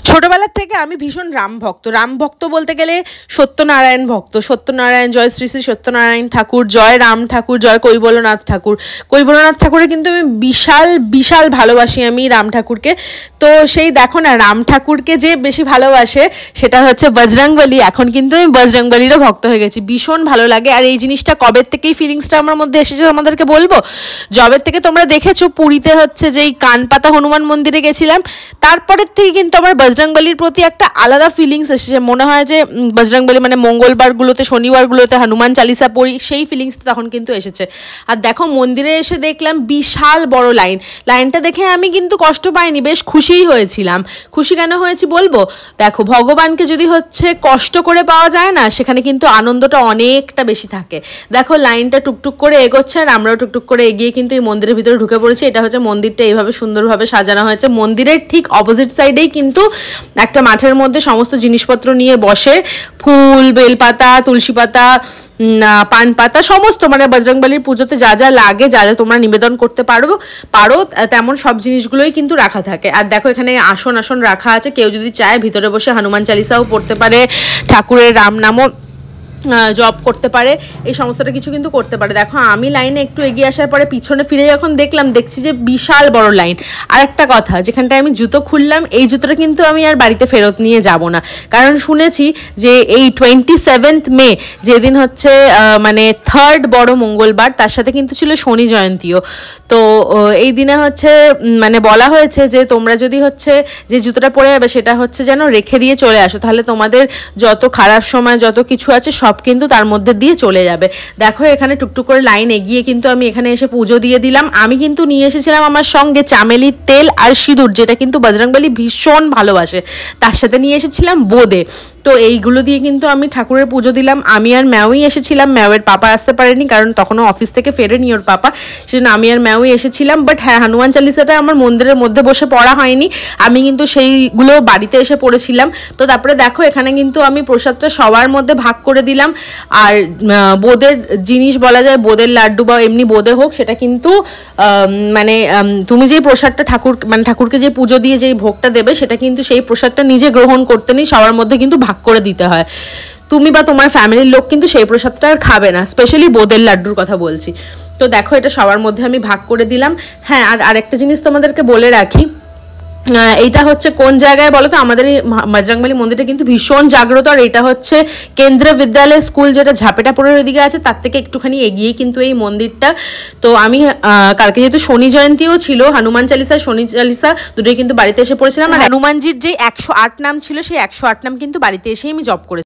ছোটবেলার থেকে আমি ভীষণ রাম ভক্ত বলতে গেলে সত্যনারায়ণ ভক্ত। সত্যনারায়ণ, জয় শ্রী শ্রী সত্যনারায়ণ ঠাকুর, জয় রাম ঠাকুর, জয় কৈবল্যনাথ ঠাকুর। কৈবল্যনাথ ঠাকুরের কিন্তু আমি বিশাল বিশাল ভালোবাসি আমি রাম ঠাকুরকে। তো সেই দেখো না, রাম ঠাকুরকে যে বেশি ভালোবাসে সেটা হচ্ছে বজরংবলী। এখন কিন্তু আমি বজরংবলীরও ভক্ত হয়ে গেছি, ভীষণ ভালো লাগে। আর এই জিনিসটা কবের থেকেই ফিলিংসটা আমার মধ্যে এসেছে আমাদেরকে বলবো, জবের থেকে তোমরা দেখেছো পুরীতে হচ্ছে যেই কানপাতা হনুমান মন্দিরে গেছিলাম, তারপরের থেকে কিন্তু আমার বজরংবলীর প্রতি একটা আলাদা ফিলিংস এসেছে। মনে হয় যে বজরংবলী মানে মঙ্গলবারগুলোতে, শনিবারগুলোতে হনুমান চালিসা পড়ি, সেই ফিলিংসটা তখন কিন্তু এসেছে। আর দেখো মন্দিরে এসে দেখলাম বিশাল বড় লাইনটা দেখে আমি কিন্তু কষ্ট পাইনি, বেশ খুশিই হয়েছিলাম। খুশি কেন হয়েছি বলবো, দেখো ভগবানকে যদি হচ্ছে কষ্ট করে পাওয়া যায় না, সেখানে কিন্তু আনন্দটা অনেকটা বেশি থাকে। দেখো লাইনটা টুকটুক করে এগোচ্ছে আর আমরাও টুকটুক করে এগিয়ে কিন্তু এই মন্দিরের ভিতরে ঢুকে পড়েছি। এটা হচ্ছে মন্দিরটা এইভাবে সুন্দরভাবে সাজানো হয়েছে। মন্দিরের ঠিক অপোজিট সাইডেই কিন্তু একটা মাঠের মধ্যে সমস্ত জিনিসপত্র নিয়ে বসে, ফুল, বেলপাতা, তুলসী পাতা, পান পাতা, সমস্ত মানে বজরংবলীর পুজোতে যা যা লাগে, যা যা তোমরা নিবেদন করতে পারো তেমন সব জিনিসগুলোই কিন্তু রাখা থাকে। আর দেখো এখানে আসন রাখা আছে, কেউ যদি চায় ভিতরে বসে হনুমান চালিসাও পড়তে পারে, ঠাকুরের রাম নামও জব করতে পারে, এই সমস্তটা কিছু কিন্তু করতে পারে। দেখো আমি লাইনে একটু এগিয়ে আসার পরে পিছনে ফিরে যখন দেখছি যে বিশাল বড় লাইন। আর একটা কথা, যেখানটায় আমি জুতো খুললাম, এই জুতোটা কিন্তু আমি আর বাড়িতে ফেরত নিয়ে যাব না, কারণ শুনেছি যে এই 27 মে যেদিন হচ্ছে মানে 3rd বড় মঙ্গলবার, তার সাথে কিন্তু ছিল শনি জয়ন্তীও। তো এই দিনে হচ্ছে মানে বলা হয়েছে যে তোমরা যদি হচ্ছে যে জুতোটা পরে যাবে সেটা হচ্ছে যেন রেখে দিয়ে চলে আসো, তাহলে তোমাদের যত খারাপ সময় যত কিছু আছে সব কিন্তু তার মধ্যে দিয়ে চলে যাবে। দেখো এখানে টুকটুক করে লাইন এগিয়ে কিন্তু আমি এখানে এসে পুজো দিয়ে দিলাম। আমি কিন্তু নিয়ে এসেছিলাম আমার সঙ্গে চামেলির তেল আর সিঁদুর, যেটা কিন্তু বজরংবলী ভীষণ ভালোবাসে। তার সাথে নিয়ে এসেছিলাম বোঁদে। তো এইগুলো দিয়ে কিন্তু আমি ঠাকুরের পুজো দিলাম। আমি আর ম্যাওই এসেছিলাম, ম্যাওয়ের পাপা আসতে পারেনি, কারণ তখনও অফিস থেকে ফেরেনি ওর পাপা, সেজন্য আমি আর ম্যাওই এসেছিলাম। বাট হ্যাঁ, হনুমান চালিসাটা আমার মন্দিরের মধ্যে বসে পড়া হয়নি, আমি কিন্তু সেইগুলো বাড়িতে এসে পড়েছিলাম। তো তারপরে দেখো এখানে কিন্তু আমি প্রসাদটা সবার মধ্যে ভাগ করে দিলাম। আর বোঁদের জিনিস বলা যায়, বোঁদের লাড্ডু বা এমনি বোঁদে হোক, সেটা কিন্তু মানে তুমি যেই প্রসাদটা ঠাকুরকে যে পুজো দিয়ে যেই ভোগটা দেবে, সেটা কিন্তু সেই প্রসাদটা নিজে গ্রহণ করতে নেই, সবার মধ্যে কিন্তু ভাগ করে দিতে হয়। তুমি বা তোমার ফ্যামিলির লোক কিন্তু সেই প্রসাদটা আর খাবে না, স্পেশালি বোঁদের লাড্ডুর কথা বলছি। তো দেখো এটা সবার মধ্যে আমি ভাগ করে দিলাম। হ্যাঁ, আর আরেকটা জিনিস তোমাদেরকে বলে রাখি, এইটা হচ্ছে কোন জায়গায় বলো তো, আমাদের এই বজরংবলী মন্দিরটা কিন্তু ভীষণ জাগ্রত। আর এটা হচ্ছে কেন্দ্রীয় বিদ্যালয় স্কুল, যেটা ঝাপেটাপুরের ওইদিকে আছে, তার থেকে একটুখানি এগিয়ে কিন্তু এই মন্দিরটা। তো আমি কালকে যেহেতু শনি জয়ন্তীও ছিল, হনুমান চালিসা শনি চালিসা দুটোই কিন্তু বাড়িতে এসে পড়েছিলাম। আর হনুমানজির যে 108 নাম ছিল, সেই 108 নাম কিন্তু বাড়িতে এসেই আমি জপ করেছি।